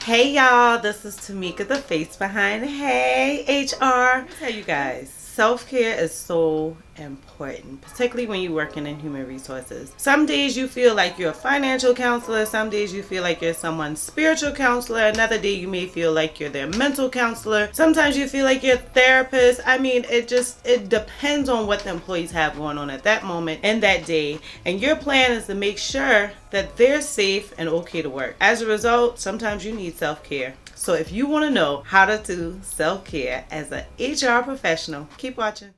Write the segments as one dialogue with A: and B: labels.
A: Hey y'all, this is Tamika, the face behind Hey HR. Let me tell you guys, self-care is so important, particularly when you're working in human resources. Some days you feel like you're a financial counselor, some days you feel like you're someone's spiritual counselor, another day you may feel like you're their mental counselor, sometimes you feel like you're a therapist. I mean, it depends on what the employees have going on at that moment and that day, and your plan is to make sure that they're safe and okay to work. As a result, sometimes you need self-care. So if you want to know how to do self-care as an HR professional, keep watching.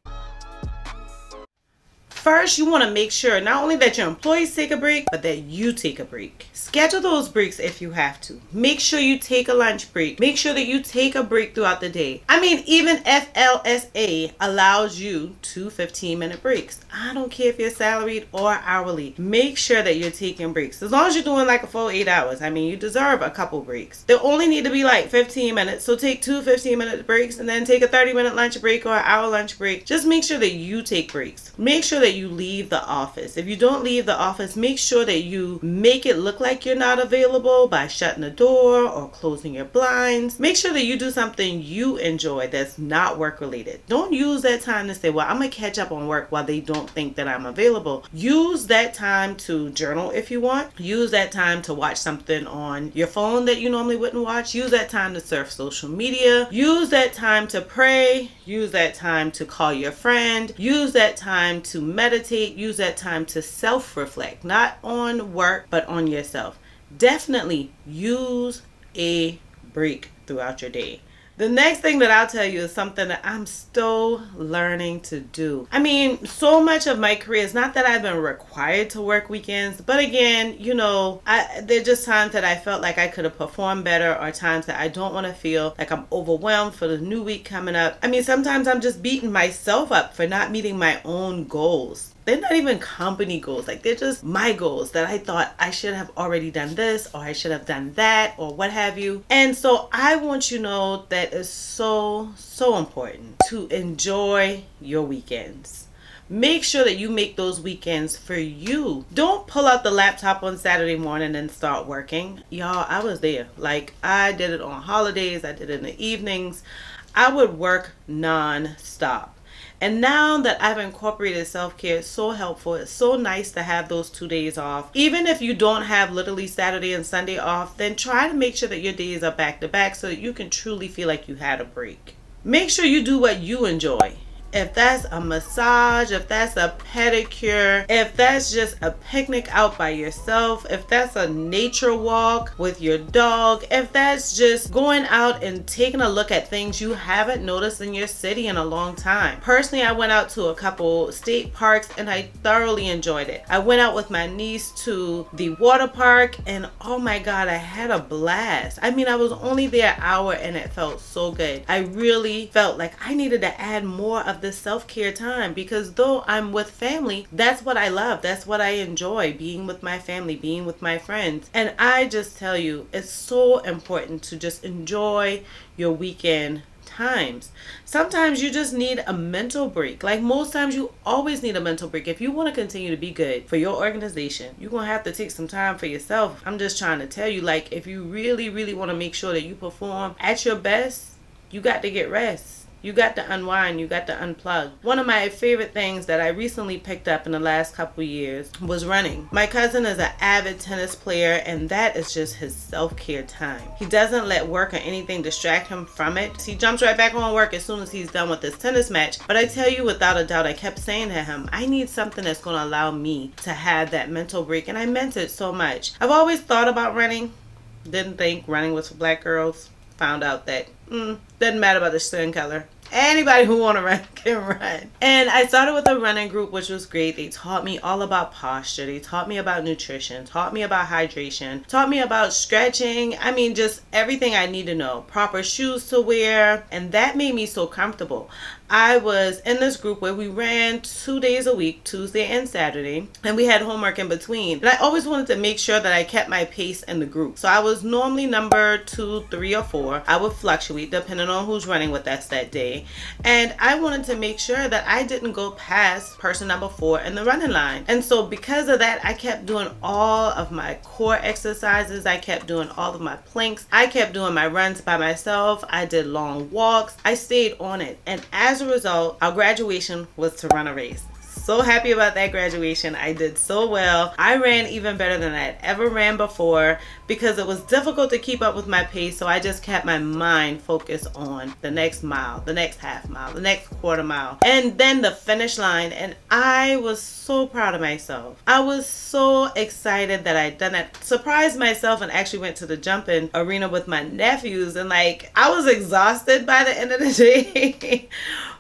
A: First, you want to make sure not only that your employees take a break, but that you take a break. Schedule those breaks if you have to. Make sure you take a lunch break. Make sure that you take a break throughout the day. I mean, even FLSA allows you 2 15-minute breaks. I don't care if you're salaried or hourly. Make sure that you're taking breaks. As long as you're doing like a full 8 hours, I mean, you deserve a couple breaks. They only need to be like 15 minutes. So take 2 15-minute breaks and then take a 30-minute lunch break or an hour lunch break. Just make sure that you take breaks. Make sure that you leave the office. If you don't leave the office, make sure that you make it look like you're not available by shutting the door or closing your blinds. Make sure that you do something you enjoy that's not work related. Don't use that time to say, well, I'm gonna catch up on work while they don't think that I'm available. Use that time to journal if you want. Use that time to watch something on your phone that you normally wouldn't watch. Use that time to surf social media. Use that time to pray. Use that time to call your friend. Use that time to meditate. Use that time to self-reflect, not on work, but on yourself. Definitely use a break throughout your day. The next thing that I'll tell you is something that I'm still learning to do. I mean, so much of my career is not that I've been required to work weekends, but again, there are just times that I felt like I could have performed better, or times that I don't want to feel like I'm overwhelmed for the new week coming up. I mean, sometimes I'm just beating myself up for not meeting my own goals. They're not even company goals. Like, they're just my goals that I thought I should have already done this, or I should have done that, or what have you. And so I want you to know that it's so, so important to enjoy your weekends. Make sure that you make those weekends for you. Don't pull out the laptop on Saturday morning and start working. Y'all, I was there. Like, I did it on holidays. I did it in the evenings. I would work non-stop. And now that I've incorporated self-care, it's so helpful. It's so nice to have those 2 days off. Even if you don't have literally Saturday and Sunday off, then try to make sure that your days are back to back so that you can truly feel like you had a break. Make sure you do what you enjoy. If that's a massage, if that's a pedicure, if that's just a picnic out by yourself, if that's a nature walk with your dog, if that's just going out and taking a look at things you haven't noticed in your city in a long time. Personally, I went out to a couple state parks and I thoroughly enjoyed it. I went out with my niece to the water park and oh my God, I had a blast. I mean, I was only there an hour and it felt so good. I really felt like I needed to add more of this self-care time, because though I'm with family, that's what I love. That's what I enjoy, being with my family, being with my friends. And I just tell you, it's so important to just enjoy your weekend times. Sometimes you just need a mental break. Like, most times you always need a mental break. If you want to continue to be good for your organization, you're going to have to take some time for yourself. I'm just trying to tell you, like, if you really, really want to make sure that you perform at your best, you got to get rest. You got to unwind. You got to unplug. One of my favorite things that I recently picked up in the last couple years was running. My cousin is an avid tennis player, and that is just his self-care time. He doesn't let work or anything distract him from it. He jumps right back on work as soon as he's done with his tennis match. But I tell you, without a doubt, I kept saying to him, I need something that's going to allow me to have that mental break. And I meant it so much. I've always thought about running. Didn't think running was for black girls. Found out that doesn't matter about the skin color. Anybody who want to run can run. And I started with a running group, which was great. They taught me all about posture. They taught me about nutrition, taught me about hydration, taught me about stretching. I mean, just everything I need to know. Proper shoes to wear. And that made me so comfortable. I was in this group where we ran 2 days a week, Tuesday and Saturday, and we had homework in between. And I always wanted to make sure that I kept my pace in the group. So I was normally number 2, 3, or 4. I would fluctuate depending on who's running with us that day. And I wanted to make sure that I didn't go past person number 4 in the running line. And so because of that, I kept doing all of my core exercises. I kept doing all of my planks. I kept doing my runs by myself. I did long walks. I stayed on it. And as a result, our graduation was to run a race. So happy about that graduation. I did so well. I ran even better than I had ever ran before because it was difficult to keep up with my pace. So I just kept my mind focused on the next mile, the next half mile, the next quarter mile, and then the finish line. And I was so proud of myself. I was so excited that I'd done it. Surprised myself and actually went to the jumping arena with my nephews. And I was exhausted by the end of the day.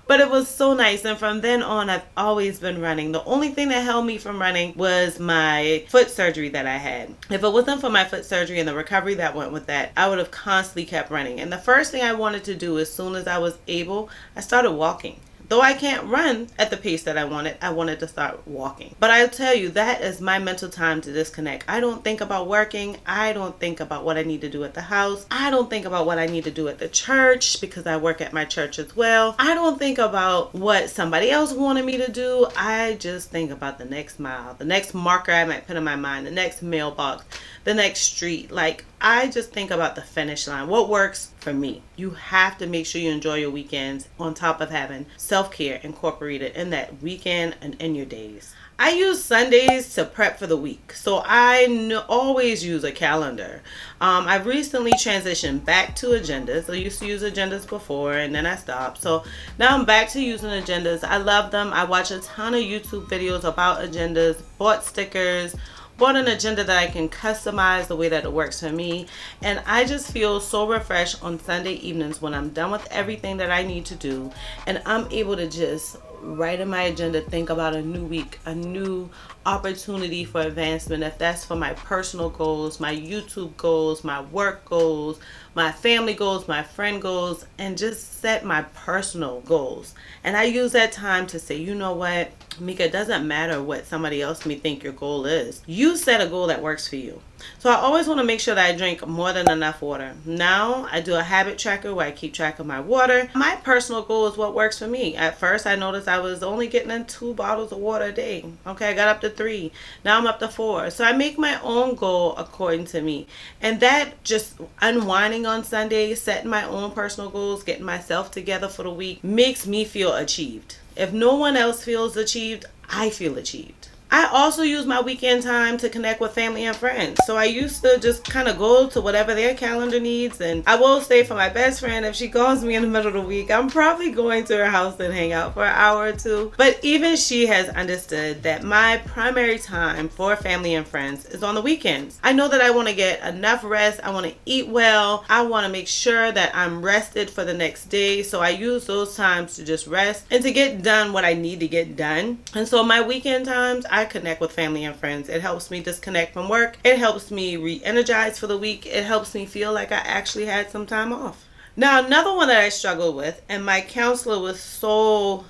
A: But it was so nice. And from then on, I've always been running. The only thing that held me from running was my foot surgery that I had. If it wasn't for my foot surgery and the recovery that went with that, I would have constantly kept running. And the first thing I wanted to do as soon as I was able, I started walking. Though I can't run at the pace that I wanted to start walking. But I'll tell you, that is my mental time to disconnect. I don't think about working. I don't think about what I need to do at the house. I don't think about what I need to do at the church because I work at my church as well. I don't think about what somebody else wanted me to do. I just think about the next mile, the next marker I might put in my mind, the next mailbox, the next street. I just think about the finish line. What works for me? You have to make sure you enjoy your weekends on top of having self-care incorporated in that weekend and in your days. I use Sundays to prep for the week. So I always use a calendar. I've recently transitioned back to agendas. I used to use agendas before and then I stopped. So now I'm back to using agendas. I love them. I watch a ton of YouTube videos about agendas, bought stickers, bought an agenda that I can customize the way that it works for me. And I just feel so refreshed on Sunday evenings when I'm done with everything that I need to do. And I'm able to just write in my agenda, think about a new week, a new opportunity for advancement. If that's for my personal goals, my YouTube goals, my work goals, my family goals, my friend goals, and just set my personal goals. And I use that time to say, you know what, Mika, it doesn't matter what somebody else may think your goal is. You set a goal that works for you. So I always want to make sure that I drink more than enough water. Now I do a habit tracker where I keep track of my water. My personal goal is what works for me. At first I noticed I was only getting in 2 bottles of water a day. Okay, I got up to 3. Now I'm up to 4. So I make my own goal according to me. And that just unwinding on Sundays, setting my own personal goals, getting myself together for the week makes me feel achieved. If no one else feels achieved, I feel achieved. I also use my weekend time to connect with family and friends. So I used to just kind of go to whatever their calendar needs. And I will say for my best friend, if she calls me in the middle of the week, I'm probably going to her house and hang out for an hour or 2. But even she has understood that my primary time for family and friends is on the weekends. I know that I want to get enough rest. I want to eat well. I want to make sure that I'm rested for the next day. So I use those times to just rest and to get done what I need to get done. And so my weekend times, I connect with family and friends. It helps me disconnect from work. It helps me re-energize for the week. It helps me feel like I actually had some time off. Now, another one that I struggled with, and my counselor was so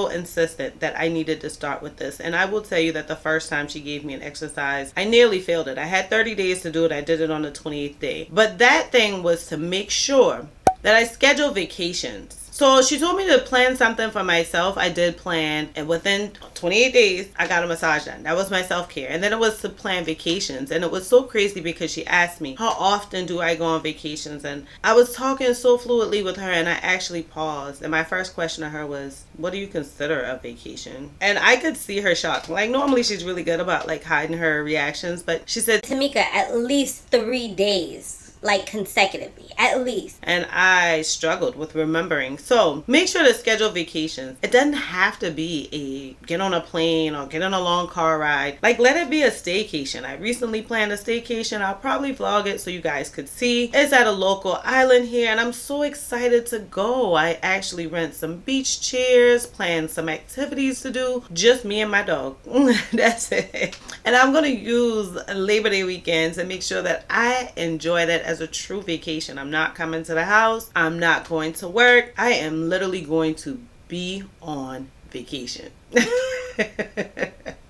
A: insistent that I needed to start with this. And I will tell you that the first time she gave me an exercise, I nearly failed it. I had 30 days to do it. I did it on the 28th day. But that thing was to make sure that I schedule vacations. So she told me to plan something for myself. I did plan, and within 28 days, I got a massage done. That was my self-care. And then it was to plan vacations. And it was so crazy because she asked me, how often do I go on vacations? And I was talking so fluidly with her, and I actually paused. And my first question to her was, what do you consider a vacation? And I could see her shock. Normally she's really good about hiding her reactions, but she said,
B: Tamika, at least 3 days. Consecutively, at least.
A: And I struggled with remembering. So make sure to schedule vacations. It doesn't have to be a get on a plane or get on a long car ride. Let it be a staycation. I recently planned a staycation. I'll probably vlog it so you guys could see. It's at a local island here, and I'm so excited to go. I actually rent some beach chairs, plan some activities to do. Just me and my dog. That's it. And I'm going to use Labor Day weekends and make sure that I enjoy that as a true vacation. I'm not coming to the house. I'm not going to work. I am literally going to be on vacation.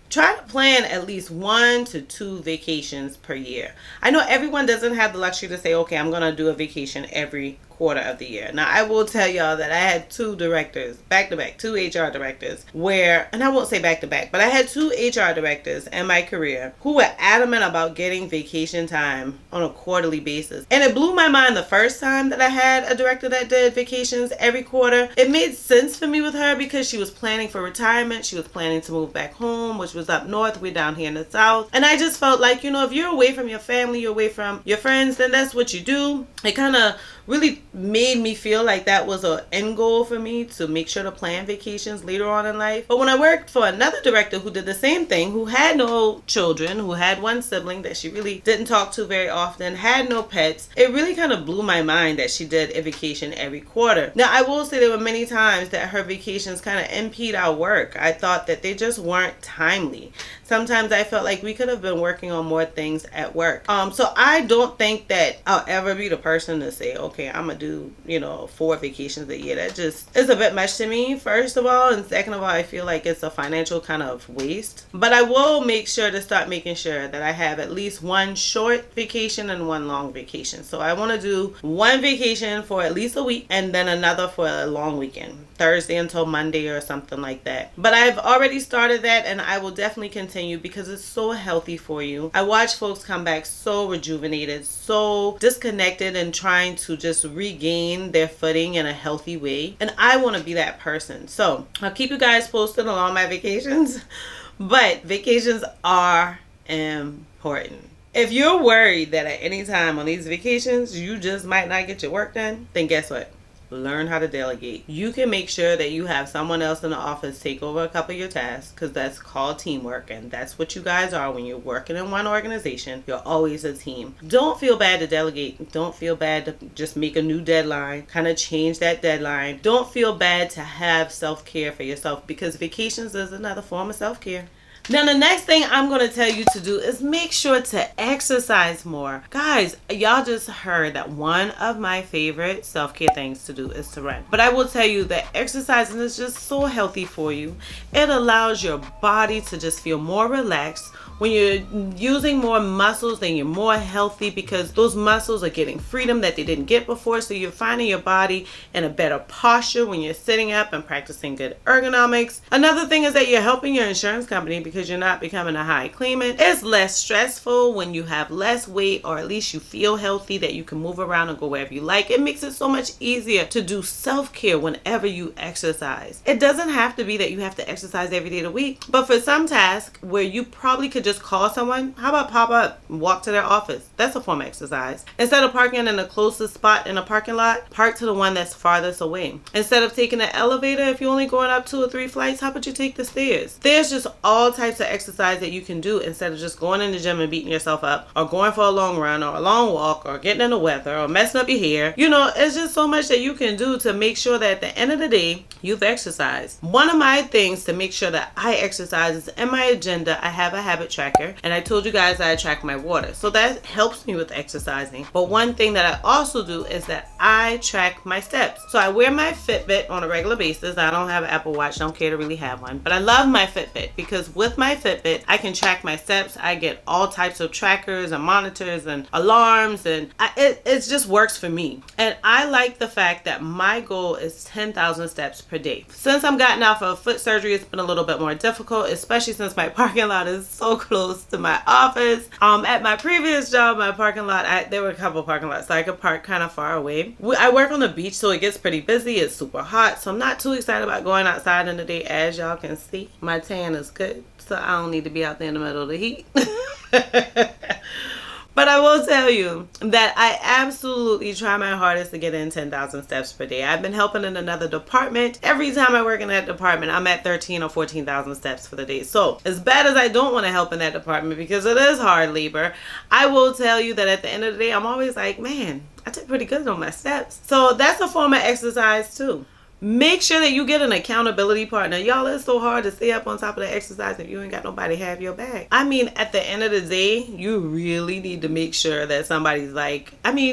A: Try to plan at least 1 to 2 vacations per year. I know everyone doesn't have the luxury to say, okay, I'm going to do a vacation every quarter of the year. Now, I will tell y'all that I had 2 directors, back to back, 2 HR directors, where, and I won't say back to back, but I had 2 HR directors in my career who were adamant about getting vacation time on a quarterly basis. And it blew my mind the first time that I had a director that did vacations every quarter. It made sense for me with her because she was planning for retirement. She was planning to move back home, which was up north. We're down here in the south. And I just felt like, if you're away from your family, you're away from your friends, then that's what you do. It kind of really made me feel like that was an end goal for me, to make sure to plan vacations later on in life. But when I worked for another director who did the same thing, who had no children, who had one sibling that she really didn't talk to very often, had no pets, it really kind of blew my mind that she did a vacation every quarter. Now, I will say there were many times that her vacations kind of impede our work. I thought that they just weren't timely. Sometimes I felt like we could have been working on more things at work. So I don't think that I'll ever be the person to say, okay, I'm gonna do, 4 vacations a year. That just is a bit much to me, first of all. And second of all, I feel like it's a financial kind of waste. But I will make sure to start making sure that I have at least 1 short vacation and 1 long vacation. So I want to do 1 vacation for at least a week and then another for a long weekend, Thursday until Monday or something like that. But I've already started that, and I will definitely continue because it's so healthy for you. I watch folks come back so rejuvenated, so disconnected, and trying to just regain their footing in a healthy way. And I want to be that person. So I'll keep you guys posted along my vacations. But vacations are important. If you're worried that at any time on these vacations you just might not get your work done, then guess what? Learn how to delegate. You can make sure that you have someone else in the office take over a couple of your tasks, because that's called teamwork, and that's what you guys are when you're working in one organization. You're always a team. Don't feel bad to delegate. Don't feel bad to just make a new deadline, kind of change that deadline. Don't feel bad to have self-care for yourself, because vacations is another form of self-care. Now, the next thing I'm going to tell you to do is make sure to exercise more. Guys, y'all just heard that one of my favorite self-care things to do is to run. But I will tell you that exercising is just so healthy for you. It allows your body to just feel more relaxed. When you're using more muscles, then you're more healthy, because those muscles are getting freedom that they didn't get before. So you're finding your body in a better posture when you're sitting up and practicing good ergonomics. Another thing is that you're helping your insurance company because you're not becoming a high claimant. It's less stressful when you have less weight, or at least you feel healthy, that you can move around and go wherever you like. It makes it so much easier to do self-care whenever you exercise. It doesn't have to be that you have to exercise every day of the week, but for some tasks where you probably could just call someone, how about pop up and walk to their office? That's a form of exercise. Instead of parking in the closest spot in a parking lot, park to the one that's farthest away. Instead of taking the elevator, if you're only going up 2 or 3 flights, how about you take the stairs? There's just all types of exercise that you can do instead of just going in the gym and beating yourself up, or going for a long run or a long walk, or getting in the weather, or messing up your hair. It's just so much that you can do to make sure that at the end of the day, you've exercised. One of my things to make sure that I exercise is in my agenda, I have a habit tracker, and I told you guys I track my water. So that helps me with exercising. But one thing that I also do is that I track my steps. So I wear my Fitbit on a regular basis. I don't have an Apple Watch, don't care to really have one, but I love my Fitbit because with my Fitbit, I can track my steps. I get all types of trackers and monitors and alarms, and it just works for me. And I like the fact that my goal is 10,000 steps per day. Since I'm gotten out for foot surgery, it's been a little bit more difficult, especially since my parking lot is so close to my office. At my previous job, my parking lot, there were a couple parking lots, so I could park kind of far away. I work on the beach, so it gets pretty busy. It's super hot, so I'm not too excited about going outside in the day. As y'all can see, my tan is good, so I don't need to be out there in the middle of the heat. But I will tell you that I absolutely try my hardest to get in 10,000 steps per day. I've been helping in another department. Every time I work in that department, I'm at 13 or 14,000 steps for the day. So as bad as I don't want to help in that department because it is hard labor, I will tell you that at the end of the day, I'm always like, man, I did pretty good on my steps. So that's a form of exercise too. Make sure that you get an accountability partner. Y'all, it's so hard to stay up on top of the exercise if you ain't got nobody have your back. I mean, at the end of the day, you really need to make sure that somebody's like,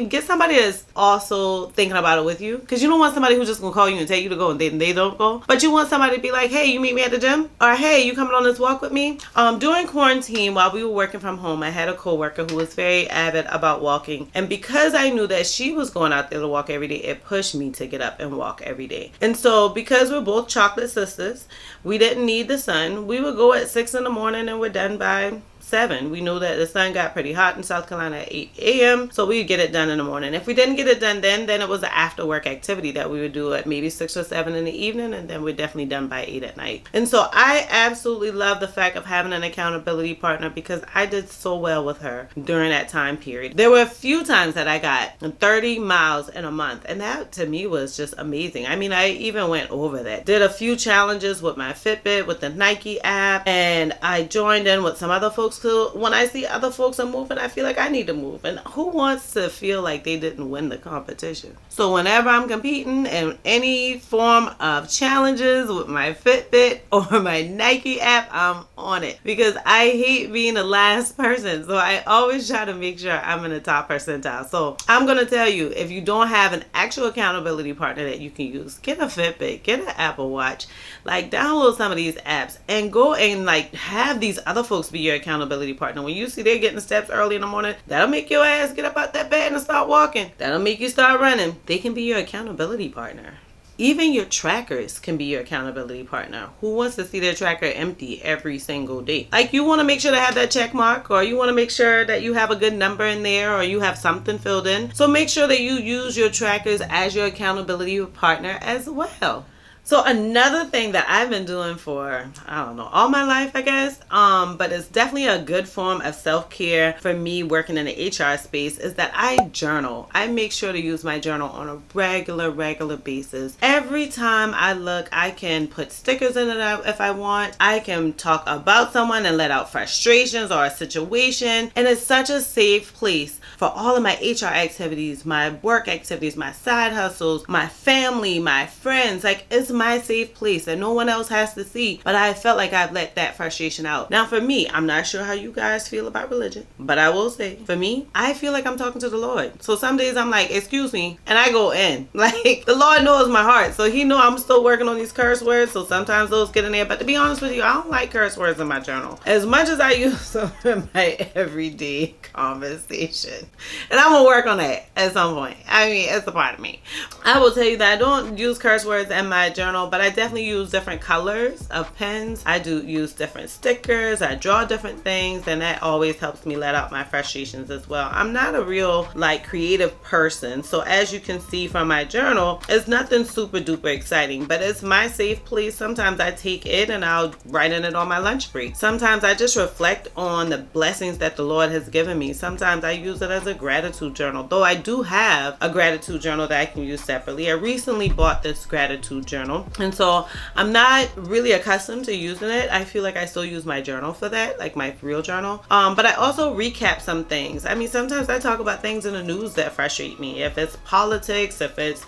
A: get somebody that's also thinking about it with you. Because you don't want somebody who's just going to call you and tell you to go and then they don't go. But you want somebody to be like, hey, you meet me at the gym? Or hey, you coming on this walk with me? During quarantine, while we were working from home, I had a coworker who was very avid about walking. And because I knew that she was going out there to walk every day, it pushed me to get up and walk every day. And so because we're both chocolate sisters, we didn't need the sun. We would go at 6 in the morning and we're done by 7. We knew that the sun got pretty hot in South Carolina at 8 a.m. So we'd get it done in the morning. If we didn't get it done then it was an after work activity that we would do at maybe 6 or 7 in the evening, and then we're definitely done by 8 at night. And so I absolutely love the fact of having an accountability partner because I did so well with her during that time period. There were a few times that I got 30 miles in a month, and that to me was just amazing. I even went over that. Did a few challenges with my Fitbit, with the Nike app, and I joined in with some other folks. So when I see other folks are moving, I feel like I need to move. And who wants to feel like they didn't win the competition? So whenever I'm competing in any form of challenges with my Fitbit or my Nike app, I'm on it because I hate being the last person. So I always try to make sure I'm in the top percentile. So I'm going to tell you, if you don't have an actual accountability partner that you can use, get a Fitbit, get an Apple Watch, download some of these apps and go and have these other folks be your accountability partner. When you see they're getting steps early in the morning, that'll make your ass get up out that bed and start walking. That'll make you start running. They can be your accountability partner. Even your trackers can be your accountability partner. Who wants to see their tracker empty every single day? You want to make sure to have that check mark, or you want to make sure that you have a good number in there, or you have something filled in. So make sure that you use your trackers as your accountability partner as well. So another thing that I've been doing for, all my life, I guess, but it's definitely a good form of self-care for me working in the HR space, is that I journal. I make sure to use my journal on a regular basis. Every time I look, I can put stickers in it if I want. I can talk about someone and let out frustrations or a situation. And it's such a safe place for all of my HR activities, my work activities, my side hustles, my family, my friends. It's my safe place and no one else has to see, but I felt like I've let that frustration out. Now for me, I'm not sure how you guys feel about religion, but I will say, for me, I feel like I'm talking to the Lord. So some days I'm like, excuse me, and I go in. The Lord knows my heart, so he know I'm still working on these curse words, so sometimes those get in there. But to be honest with you, I don't like curse words in my journal as much as I use them in my everyday conversation. And I'm gonna work on that at some point. It's a part of me. I will tell you that I don't use curse words in my journal, but I definitely use different colors of pens. I do use different stickers. I draw different things, and that always helps me let out my frustrations as well. I'm not a real creative person, so as you can see from my journal, it's nothing super duper exciting, but it's my safe place. Sometimes I take it and I'll write in it on my lunch break. Sometimes I just reflect on the blessings that the Lord has given me. Sometimes I use it as a gratitude journal, though I do have a gratitude journal that I can use separately. I recently bought this gratitude journal, and so I'm not really accustomed to using it. I feel like I still use my journal for that, my real journal. But I also recap some things. Sometimes I talk about things in the news that frustrate me. If it's politics, if it's,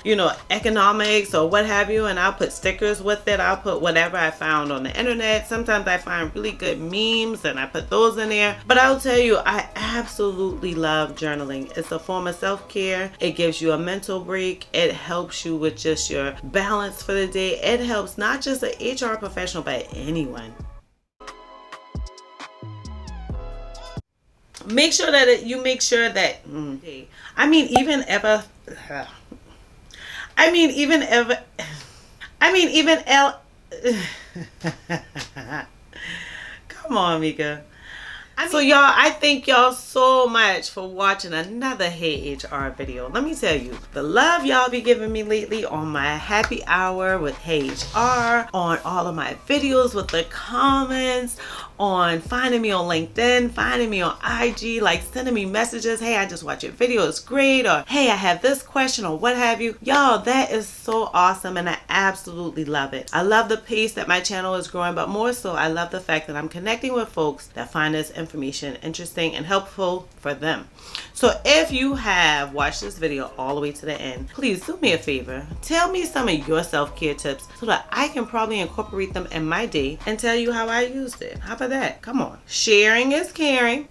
A: economics or what have you, and I'll put stickers with it. I'll put whatever I found on the internet. Sometimes I find really good memes and I put those in there. But I'll tell you, I absolutely love journaling. It's a form of self-care. It gives you a mental break. It helps you with just your balance for the day. It helps not just an HR professional, but anyone. Make sure that come on, Mika. So y'all, I thank y'all so much for watching another Hey HR video. Let me tell you, the love y'all be giving me lately on my happy hour with Hey HR, on all of my videos with the comments, on finding me on LinkedIn, finding me on IG, like sending me messages. Hey, I just watched your video, it's great. Or hey, I have this question or what have you. Y'all, that is so awesome and I absolutely love it. I love the pace that my channel is growing, but more so I love the fact that I'm connecting with folks that find this information interesting and helpful for them. So if you have watched this video all the way to the end, please do me a favor. Tell me some of your self-care tips so that I can probably incorporate them in my day and tell you how I used it. How about that? Come on. Sharing is caring.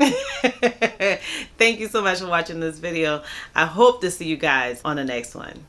A: Thank you so much for watching this video. I hope to see you guys on the next one.